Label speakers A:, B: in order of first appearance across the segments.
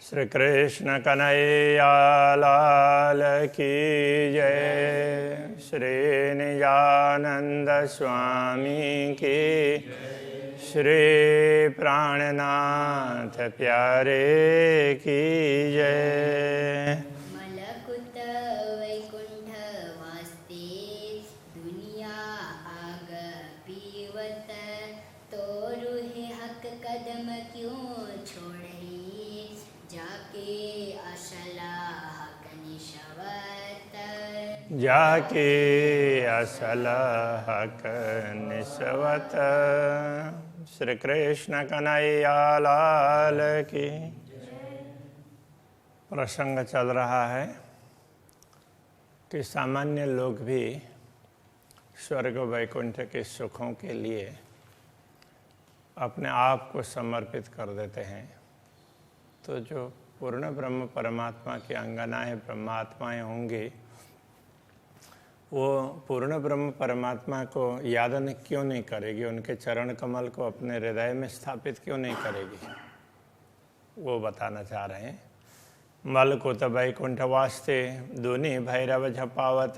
A: श्री कृष्ण कन्हैया लाल की जय। श्री निजानंद स्वामी की श्री प्राणनाथ प्यारे की जय।
B: मलकुत वैकुंठ वास्ते दुनिया आग पीवत, तोरु है हक कदम क्यों छोड़े, जाके असला हक निशवत।
A: जाके असल हक निस्वत। श्री कृष्ण कन्हैया लाल की। प्रसंग चल रहा है कि सामान्य लोग भी स्वर्ग वैकुंठ के सुखों के लिए अपने आप को समर्पित कर देते हैं। तो जो पूर्ण ब्रह्म परमात्मा की अंगनाएं ब्रह्मात्माएं होंगी, वो पूर्ण ब्रह्म परमात्मा को याद क्यों नहीं करेगी, उनके चरण कमल को अपने हृदय में स्थापित क्यों नहीं करेगी, वो बताना चाह रहे हैं। मलकुत वैकुंठ वास्ते दुनि भैरव झपावत।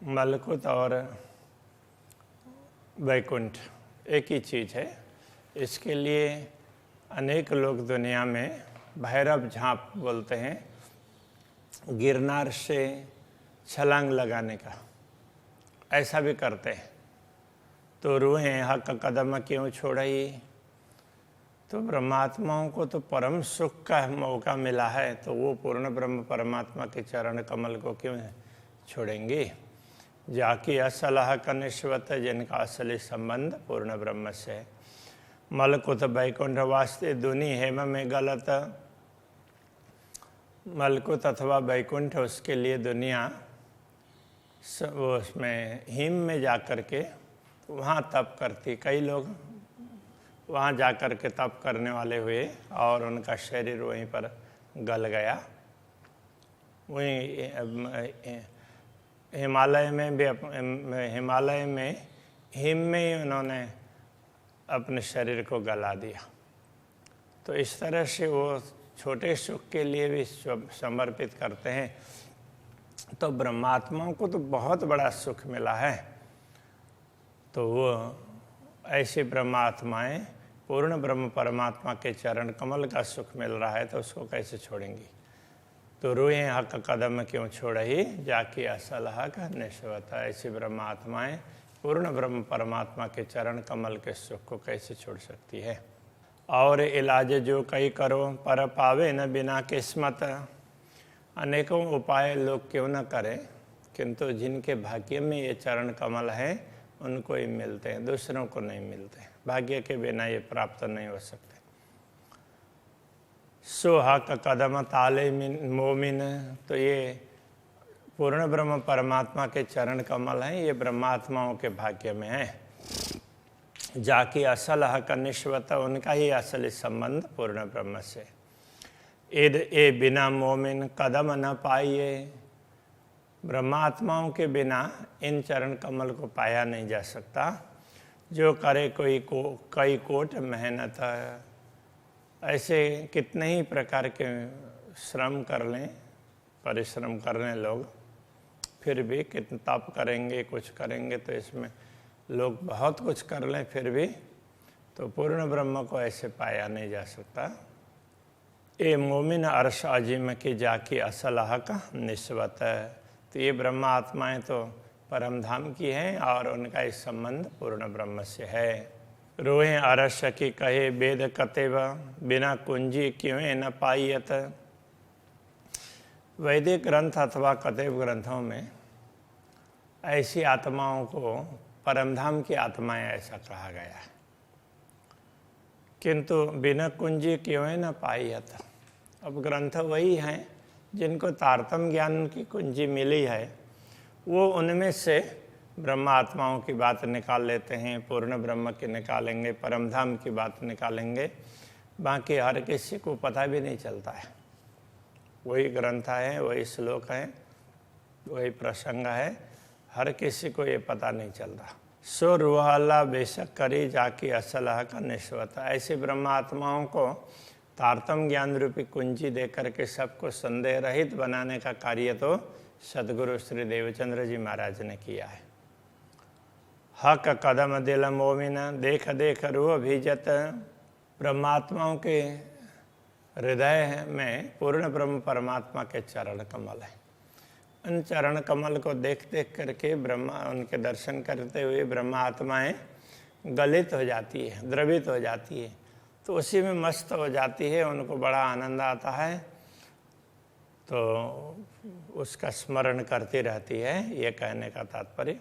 A: मलकुत और वैकुंठ एक ही चीज़ है। इसके लिए अनेक लोग दुनिया में भैरव झांप बोलते हैं, गिरनार से छलांग लगाने का, ऐसा भी करते हैं। तो रूहें हक कदम क्यों छोड़ई। तो ब्रह्मात्माओं को तो परम सुख का मौका मिला है, तो वो पूर्ण ब्रह्म परमात्मा के चरण कमल को क्यों छोड़ेंगी। जाकी असल हक निस्वत, जिनका असली संबंध पूर्ण ब्रह्म से है। मलकुत वैकुंठ वास्ते दुनि हेम में गलत। मलकुत अथवा वैकुंठ उसके लिए दुनिया वो उसमें हिम में जा कर के वहाँ तप करती। कई लोग वहाँ जा कर के तप करने वाले हुए और उनका शरीर वहीं पर गल गया। वहीं हिमालय में भी हिमालय में हिम में ही उन्होंने अपने शरीर को गला दिया। तो इस तरह से वो छोटे सुख के लिए भी समर्पित करते हैं। तो ब्रह्मात्माओं को तो बहुत बड़ा सुख मिला है, तो वो ऐसी ब्रह्मात्माएं पूर्ण ब्रह्म परमात्मा के चरण कमल का सुख मिल रहा है, तो उसको कैसे छोड़ेंगी। तो रूहें हक कदम क्यों छोड़ही, जाकी असल हक निस्वत। ऐसी ब्रह्मात्माएं पूर्ण ब्रह्म परमात्मा के चरण कमल के सुख को कैसे छोड़ सकती है। और इलाज जो कई करो पर पावे न बिना किस्मत। अनेकों उपाय लोग क्यों न करें, किंतु जिनके भाग्य में ये चरण कमल है उनको ही मिलते हैं, दूसरों को नहीं मिलते। भाग्य के बिना ये प्राप्त नहीं हो सकते। सो हक कदम ताले मोमिन। तो ये पूर्ण ब्रह्म परमात्मा के चरण कमल हैं, ये ब्रह्मात्माओं के भाग्य में है। जाकी असल हक निस्वत, उनका ही असली संबंध पूर्ण ब्रह्म से। इद ए बिना मोमिन कदम न पाइए। ब्रह्मात्माओं के बिना इन चरण कमल को पाया नहीं जा सकता। जो करे कई कोट मेहनत। ऐसे कितने ही प्रकार के श्रम कर लें, परिश्रम कर लें लोग, फिर भी कितना तप करेंगे, कुछ करेंगे, तो इसमें लोग बहुत कुछ कर लें फिर भी तो पूर्ण ब्रह्म को ऐसे पाया नहीं जा सकता। ए मोमिन अर्श अजीम की जाकी असल हक निस्वत। तो ये ब्रह्म आत्माएं तो परम धाम की हैं और उनका इस संबंध पूर्ण ब्रह्म से है। रोहें अरश की कहे वेद कतेव, बिना कुंजी क्यों न पाइयत। वैदिक ग्रंथ अथवा कतेव ग्रंथों में ऐसी आत्माओं को परमधाम की आत्माएं ऐसा कहा गया है, किंतु बिना कुंजी क्यों न पाइयत। अब ग्रंथ वही हैं जिनको तारतम ज्ञान की कुंजी मिली है, वो उनमें से ब्रह्म आत्माओं की बात निकाल लेते हैं, पूर्ण ब्रह्म की निकालेंगे, परमधाम की बात निकालेंगे। बाकी हर किसी को पता भी नहीं चलता है। वही ग्रंथ है, वही श्लोक है, वही प्रसंग है, हर किसी को ये पता नहीं चलता। सो रूहाला बेशक करी जाकी असलह का निश्वता। ऐसे ब्रह्मात्माओं को तारतम ज्ञान रूपी कुंजी दे करके सबको संदेह रहित बनाने का कार्य तो सदगुरु श्री देवचंद्र जी महाराज ने किया है। हक कदम दिल मोमिन देख देख रूह भीजत। ब्रह्मात्माओं के हृदय में पूर्ण ब्रह्म परमात्मा के चरण कमल है। उन चरण कमल को देख देख करके उनके दर्शन करते हुए ब्रह्मा आत्माएँ गलित हो जाती है, द्रवित हो जाती है, तो उसी में मस्त हो जाती है, उनको बड़ा आनंद आता है, तो उसका स्मरण करती रहती है। ये कहने का तात्पर्य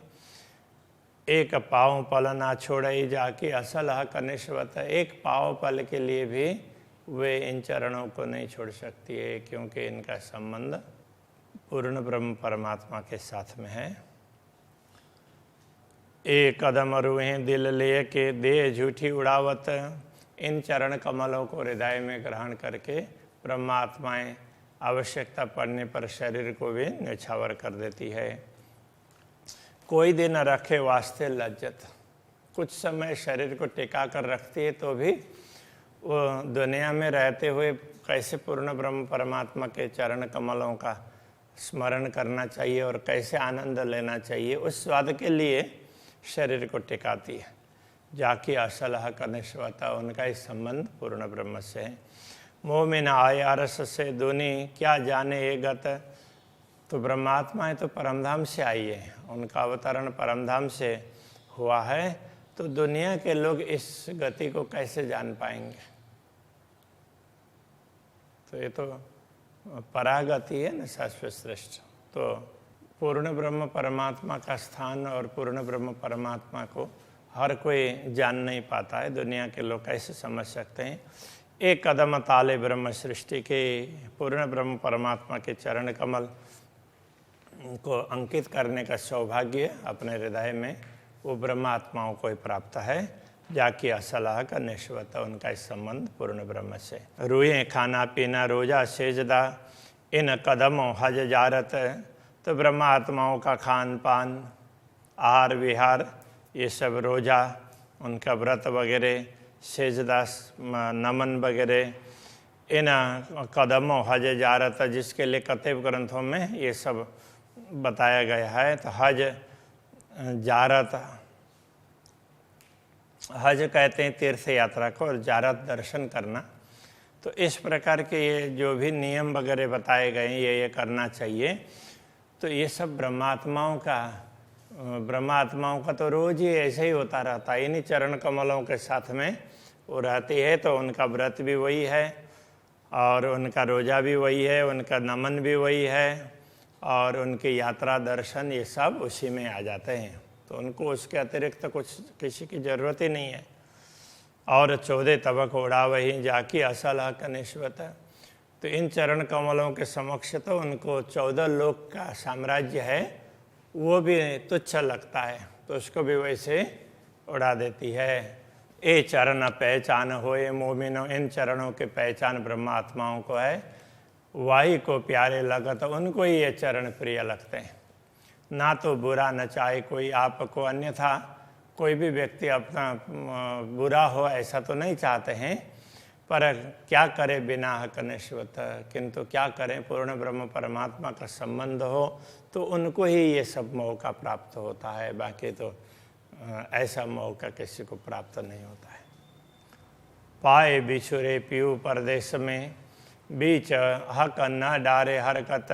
A: एक पाँव पल ना छोड़ई जाके असल हक निश्वत। एक पाँव पल के लिए भी वे इन चरणों को नहीं छोड़ सकती है, क्योंकि इनका संबंध पूर्ण ब्रह्म परमात्मा के साथ में है। एक कदम रुहें दिल ले के दे झूठी उड़ावत। इन चरण कमलों को हृदय में ग्रहण करके ब्रह्मात्माएं आवश्यकता पड़ने पर शरीर को भी न्यौछावर कर देती है। कोई दिन रखे वास्ते लज्जत। कुछ समय शरीर को टिका कर रखती है, तो भी वो दुनिया में रहते हुए कैसे पूर्ण ब्रह्म परमात्मा के चरण कमलों का स्मरण करना चाहिए और कैसे आनंद लेना चाहिए, उस स्वाद के लिए शरीर को टिकाती है। जाकी असलह का निश्वता, उनका इस संबंध पूर्ण ब्रह्म से है। मोह में न आए अरस से दूनी क्या जाने ये गत। तो ब्रह्मात्माएं तो परमधाम से आई है, उनका अवतरण परमधाम से हुआ है, तो दुनिया के लोग इस गति को कैसे जान पाएंगे। तो ये तो परागति है न, शाश्वत श्रेष्ठ। तो पूर्ण ब्रह्म परमात्मा का स्थान और पूर्ण ब्रह्म परमात्मा को हर कोई जान नहीं पाता है, दुनिया के लोग कैसे समझ सकते हैं। एक कदम ताले ब्रह्म सृष्टि के पूर्ण ब्रह्म परमात्मा के चरण कमल को अंकित करने का सौभाग्य अपने हृदय में वो ब्रह्मात्माओं को ही प्राप्त है। जाकी असलाह का निश्वत, उनका इस संबंध पूर्ण ब्रह्म से। रूए खाना पीना रोजा सेजदा इन कदमों हज जारत। तो ब्रह्मात्माओं का खान पान, आहार विहार, ये सब रोजा, उनका व्रत वगैरह, सेजदा नमन वगैरह, इन कदमों हज जारत, जिसके लिए कतेब ग्रंथों में ये सब बताया गया है। तो हज जारत, हज कहते हैं तीर्थ यात्रा को, और जारत दर्शन करना। तो इस प्रकार के ये जो भी नियम वगैरह बताए गए हैं, ये करना चाहिए। तो ये सब ब्रह्मात्माओं का तो रोज ही ऐसे ही होता रहता है। इन्हीं चरण कमलों के साथ में वो रहती है, तो उनका व्रत भी वही है और उनका रोजा भी वही है, उनका नमन भी वही है, और उनकी यात्रा दर्शन ये सब उसी में आ जाते हैं। तो उनको उसके अतिरिक्त कुछ किसी की ज़रूरत ही नहीं है। और 14 तबक उड़ा वही जाकी असल हक निश्वत। तो इन चरण कमलों के समक्ष तो उनको 14 लोक का साम्राज्य है, वो भी तुच्छ लगता है, तो उसको भी वैसे उड़ा देती है। ए चरण पहचान होए मोमिनो, इन चरणों के पहचान ब्रह्मात्माओं को है। वाही को प्यारे लगत, उनको ही ये चरण प्रिय लगते हैं। ना तो बुरा न चाहे कोई आपको, अन्यथा कोई भी व्यक्ति अपना बुरा हो ऐसा तो नहीं चाहते हैं, पर क्या करे बिना हक निश्वत। किंतु क्या करें, पूर्ण ब्रह्म परमात्मा का संबंध हो तो उनको ही ये सब मौका प्राप्त होता है, बाकी तो ऐसा मौका किसी को प्राप्त नहीं होता है। पाए बिछुरे पीऊ परदेश में बीच हक न डारे हरकत।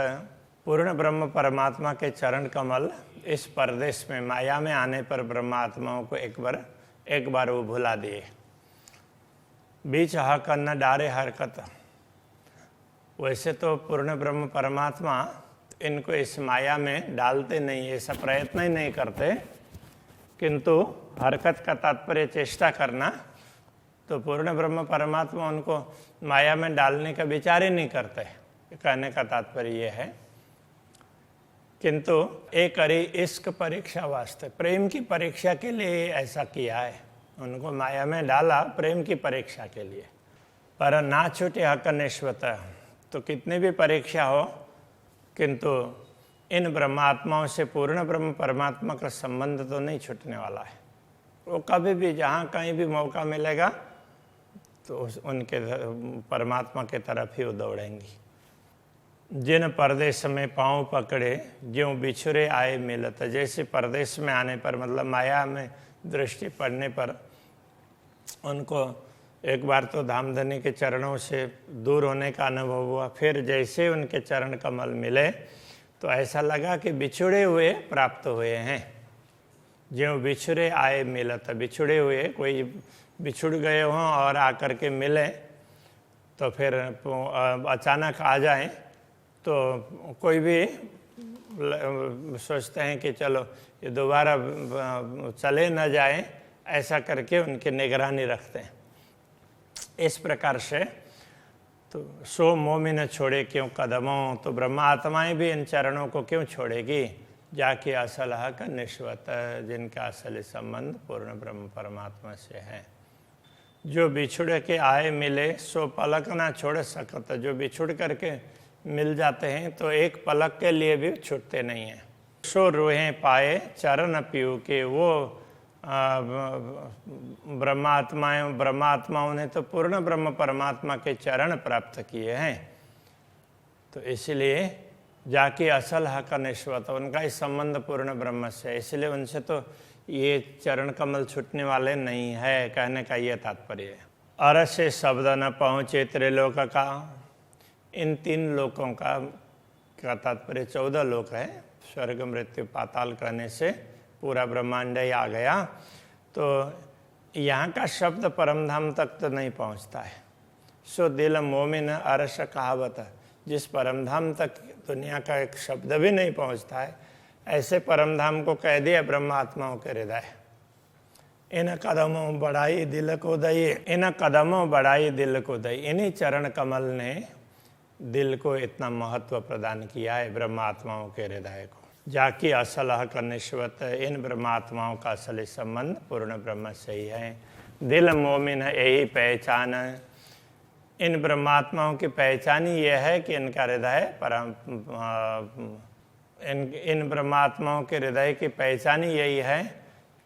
A: पूर्ण ब्रह्म परमात्मा के चरण कमल इस परदेश में माया में आने पर ब्रह्मात्माओं को एक बार वो भुला दिए। बीच हक न डारे हरकत। वैसे तो पूर्ण ब्रह्म परमात्मा इनको इस माया में डालते नहीं, ऐसा प्रयत्न ही नहीं करते, किंतु हरकत का तात्पर्य चेष्टा करना। तो पूर्ण ब्रह्म परमात्मा उनको माया में डालने का विचार ही नहीं करते, कहने का तात्पर्य ये है। किंतु एक करी इश्क परीक्षा वास्ते, प्रेम की परीक्षा के लिए ऐसा किया है, उनको माया में डाला प्रेम की परीक्षा के लिए। पर ना छूटे हक निश्वत। तो कितनी भी परीक्षा हो, किंतु इन ब्रह्मात्माओं से पूर्ण ब्रह्म परमात्मा का संबंध तो नहीं छूटने वाला है। वो कभी भी जहाँ कहीं भी मौका मिलेगा तो उनके परमात्मा के तरफ ही वो दौड़ेंगी। जिन परदेश में पाँव पकड़े ज्यों बिछुरे आए मिलत। जैसे परदेश में आने पर मतलब माया में दृष्टि पड़ने पर उनको एक बार तो धामधनी के चरणों से दूर होने का अनुभव हुआ, फिर जैसे उनके चरण कमल मिले तो ऐसा लगा कि बिछुड़े हुए प्राप्त हुए हैं। ज्यों बिछुरे आए मिलत, बिछुड़े हुए कोई बिछुड़ गए हों और आकर के मिले तो फिर अचानक आ जाएं तो कोई भी सोचते हैं कि चलो ये दोबारा चले न जाए, ऐसा करके उनकी निगरानी रखते हैं। इस प्रकार से तो सो मोमिन छोड़े क्यों कदमों, तो ब्रह्मा आत्माएं भी इन चरणों को क्यों छोड़ेगी। जाके असल हक निश्वत, जिनका असली संबंध पूर्ण ब्रह्म परमात्मा से है। जो बिछुड़ के आए मिले सो पलक ना छोड़ सकत, जो बिछुड़ करके मिल जाते हैं तो एक पलक के लिए भी छूटते नहीं हैं। सो रूहें पाए चरण पीऊ के, वो ब्रह्मात्माओं ने तो पूर्ण ब्रह्म परमात्मा के चरण प्राप्त किए हैं। तो इसलिए जाके असल हक निश्वत, उनका ही संबंध पूर्ण ब्रह्म से, इसलिए उनसे तो ये चरण कमल छूटने वाले नहीं है, कहने का ये तात्पर्य है। अरस से शब्द न पहुँचे त्रिलोक का, इन 3 लोकों का तात्पर्य 14 लोक है। स्वर्ग मृत्यु पाताल कहने से पूरा ब्रह्मांड ही आ गया। तो यहाँ का शब्द परमधाम तक तो नहीं पहुँचता है। सो दिल मोमिन अरस कहावत, जिस परमधाम तक दुनिया का एक शब्द भी नहीं पहुँचता है, ऐसे परमधाम को कह दिया ब्रह्मात्माओं के हृदय। इन कदमों बढ़ाई दिल को दई, इन कदमों बढ़ाई दिल को दई, इन्हीं चरण कमल ने दिल को इतना महत्व प्रदान किया है ब्रह्मात्माओं के हृदय को। जाकी असल हक निश्वत, इन ब्रह्मात्माओं का असली संबंध पूर्ण ब्रह्म से ही है। दिल मोमिन यही पहचान, इन ब्रह्मात्माओं की पहचान ही यह है कि इनका हृदय इन ब्रह्मात्माओं के हृदय की पहचान ही यही है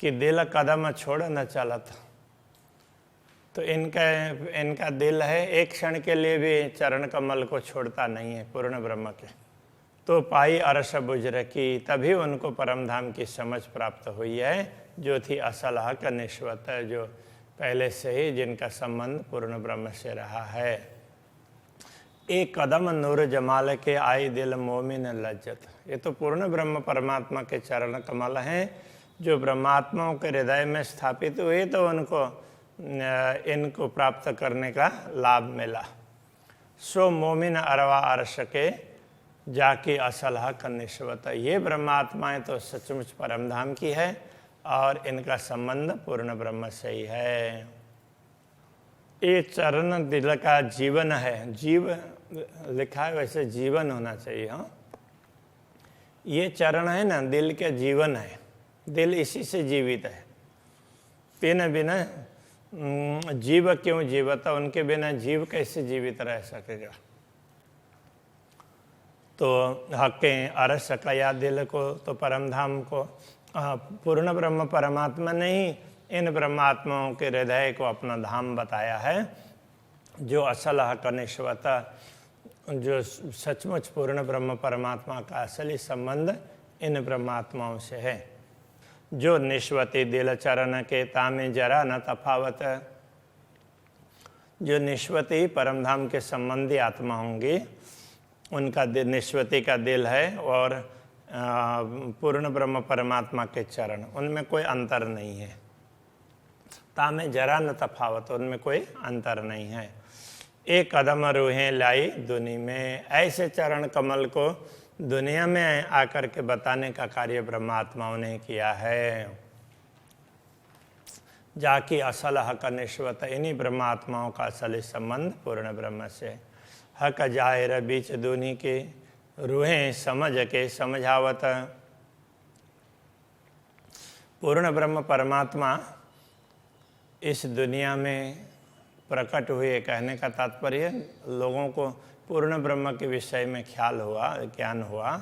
A: कि दिल कदम छोड़ न चलत। तो इनका दिल है एक क्षण के लिए भी चरण कमल को छोड़ता नहीं है पूर्ण ब्रह्म के। तो पाई अरस बुझ रखी, तभी उनको परमधाम की समझ प्राप्त हुई है, जो थी असल हक निश्वत, जो पहले से ही जिनका संबंध पूर्ण ब्रह्म से रहा है। एक कदम नूर जमाल के आई दिल मोमिन लज्जत, ये तो पूर्ण ब्रह्म परमात्मा के चरण कमल हैं जो ब्रह्मात्माओं के हृदय में स्थापित हुए, तो उनको इनको प्राप्त करने का लाभ मिला। सो मोमिन अरवा अर्श के जाके असल हक निश्वत, ये ब्रह्मात्माएं तो सचमुच परमधाम की है और इनका संबंध पूर्ण ब्रह्म से ही है। ये चरण दिल का जीवन है, जीव लिखा है वैसे जीवन होना चाहिए। हाँ, ये चरण है ना, दिल के जीवन है, दिल इसी से जीवित है। बिना बिना जीव क्यों जीवता, उनके बिना जीव कैसे जीवित रह सकेगा। तो हके अरस कया दिल को, तो परमधाम को पूर्ण ब्रह्म परमात्मा ने ही इन ब्रह्मात्माओं के हृदय को अपना धाम बताया है, जो असल हक निश्वता, जो सचमुच पूर्ण ब्रह्म परमात्मा का असली संबंध इन ब्रह्मात्माओं से है। जो निश्वती दिल चरण के तामे जरा न तफावत, जो निश्वती परमधाम के संबंधी आत्मा होंगी, उनका निश्वती का दिल है और पूर्ण ब्रह्म परमात्मा के चरण, उनमें कोई अंतर नहीं है। तामे जरा न तफावत, उनमें कोई अंतर नहीं है। एक कदम रूहें लाई दुनी में, ऐसे चरण कमल को दुनिया में आकर के बताने का कार्य ब्रह्मात्माओं ने किया है। जाकी असल हक निश्वत, इन्हीं ब्रह्मात्माओं का असली संबंध पूर्ण ब्रह्म से। हक जाहिर बीच दुनी के रूहें समझ के समझावत, पूर्ण ब्रह्म परमात्मा इस दुनिया में प्रकट हुए, कहने का तात्पर्य लोगों को पूर्ण ब्रह्म के विषय में ख्याल हुआ, ज्ञान हुआ,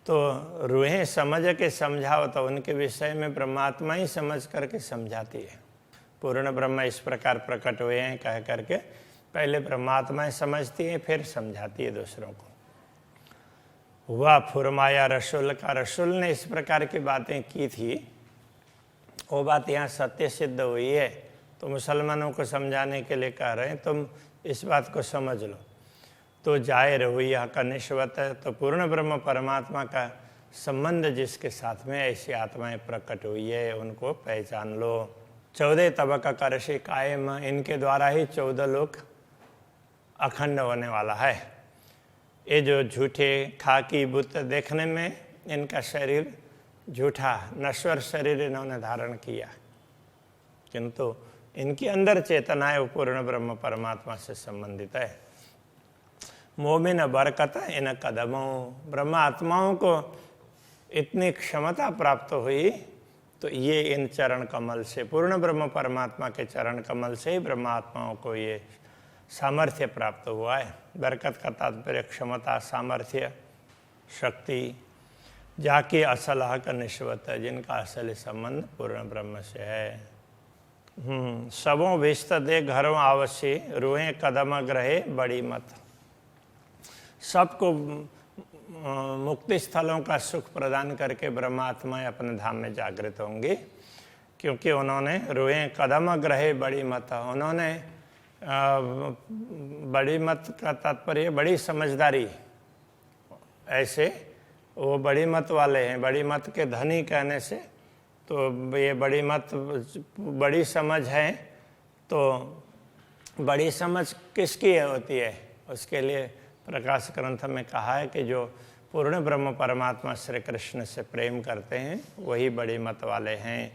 A: तो रूहें समझ के समझाओ तो उनके विषय में परमात्मा ही समझ करके समझाती है। पूर्ण ब्रह्म इस प्रकार प्रकट हुए हैं कह करके पहले परमात्मा समझती है, फिर समझाती है दूसरों को। हुआ फुरमाया रसूल का, रसूल ने इस प्रकार की बातें की थी, वो बात यहाँ सत्य सिद्ध हुई है, तो मुसलमानों को समझाने के लिए कह रहे हैं तुम इस बात को समझ लो। तो जाहिर हुई यह का निश्वत, तो पूर्ण ब्रह्म परमात्मा का संबंध जिसके साथ में ऐसी आत्माएं प्रकट हुई है उनको पहचान लो। 14 तबका का ऋषि कायम, इनके द्वारा ही 14 लोक अखंड होने वाला है। ये जो झूठे खाकी बुत देखने में इनका शरीर झूठा नश्वर शरीर इन्होंने धारण किया, किंतु इनके अंदर चेतना है वो पूर्ण ब्रह्म परमात्मा से संबंधित है। मोमिन बरकत इन कदमों, ब्रह्म आत्माओं को इतनी क्षमता प्राप्त हुई तो ये इन चरण कमल से, पूर्ण ब्रह्म परमात्मा के चरण कमल से ही ब्रह्म आत्माओं को ये सामर्थ्य प्राप्त हुआ है। बरकत का तात्पर्य क्षमता, सामर्थ्य, शक्ति, जाके असल हक निश्वत है, जिनका असल संबंध पूर्ण ब्रह्म से है। सबों विस्त दे घरों आवश्य, रूहें कदम ग्रहे बड़ी मत। सबको मुक्ति स्थलों का सुख प्रदान करके ब्रह्मात्माएं अपने धाम में जागृत होंगी, क्योंकि उन्होंने रूहें कदम ग्रहे बड़ी मत, उन्होंने बड़ी मत का तात्पर्य बड़ी समझदारी, ऐसे वो बड़ी मत वाले हैं। बड़ी मत के धनी कहने से तो ये बड़ी मत बड़ी समझ है, तो बड़ी समझ किसकी होती है, उसके लिए प्रकाश ग्रंथ में कहा है कि जो पूर्ण ब्रह्म परमात्मा श्री कृष्ण से प्रेम करते हैं वही बड़ी मत वाले हैं।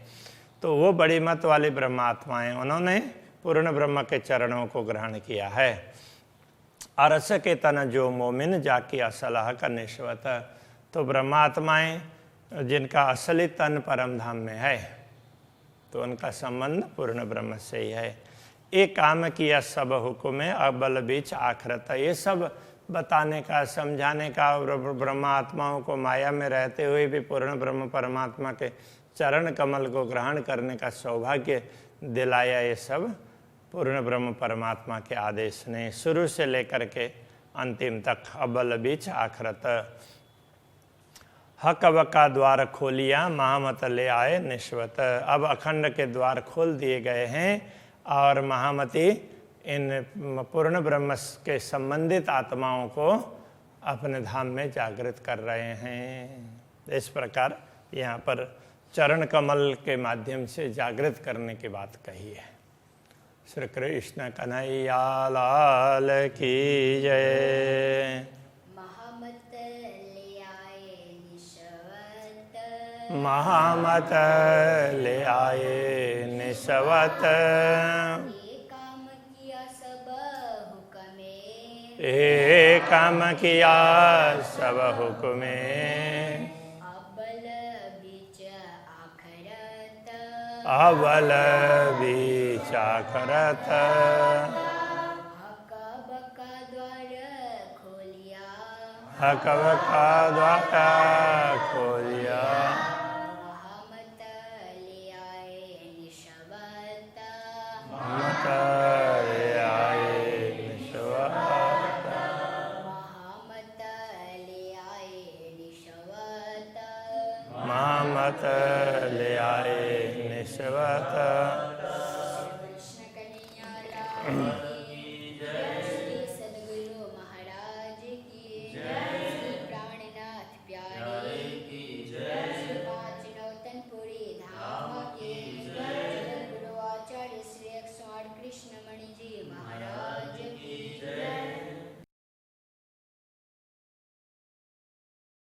A: तो वो बड़ी मत वाली ब्रह्मात्माएं उन्होंने पूर्ण ब्रह्म के चरणों को ग्रहण किया है। अरस के तन जो मोमिन जाकी असलाह का निश्वत, तो ब्रह्मात्माएं जिनका असली तन परम धाम में है तो उनका संबंध पूर्ण ब्रह्म से ही है। एक काम किया सब हुक्म है अबल बीच आखरत, ये सब बताने का, समझाने का और ब्रह्मात्माओं को माया में रहते हुए भी पूर्ण ब्रह्म परमात्मा के चरण कमल को ग्रहण करने का सौभाग्य दिलाया, ये सब पूर्ण ब्रह्म परमात्मा के आदेश ने शुरू से लेकर के अंतिम तक अबल बीच आखरत। हक का द्वार खोलिया महामत ले आए निश्वत, अब अखंड के द्वार खोल दिए गए हैं और महामती इन पूर्ण ब्रह्म के संबंधित आत्माओं को अपने धाम में जागृत कर रहे हैं। इस प्रकार यहाँ पर चरण कमल के माध्यम से जागृत करने की बात कही है। श्री कृष्ण कन्हैया लाल की जय।
B: महामत ले आए निश्वत,
A: महामत ले आए निश्वत, एक काम किया सब हुक्मे,
B: अबल बीच आखरत,
A: अबल बीच आखरत,
B: हक बका द्वार खोलिया,
A: हक बका द्वार खोलिया,
B: महामत ले आए निश्वत,
A: महामत ले आए निश्वत, महामत ले आए निश्वत।
B: कृष्ण कन्हैया लाल की जय, श्री सद्गुरु महाराज की जय, श्री प्राणनाथ प्यारे की जय, श्री पांच नौतनपुरी धाम की जय, गुरु आचार्य श्री 108 कृष्ण मणि जी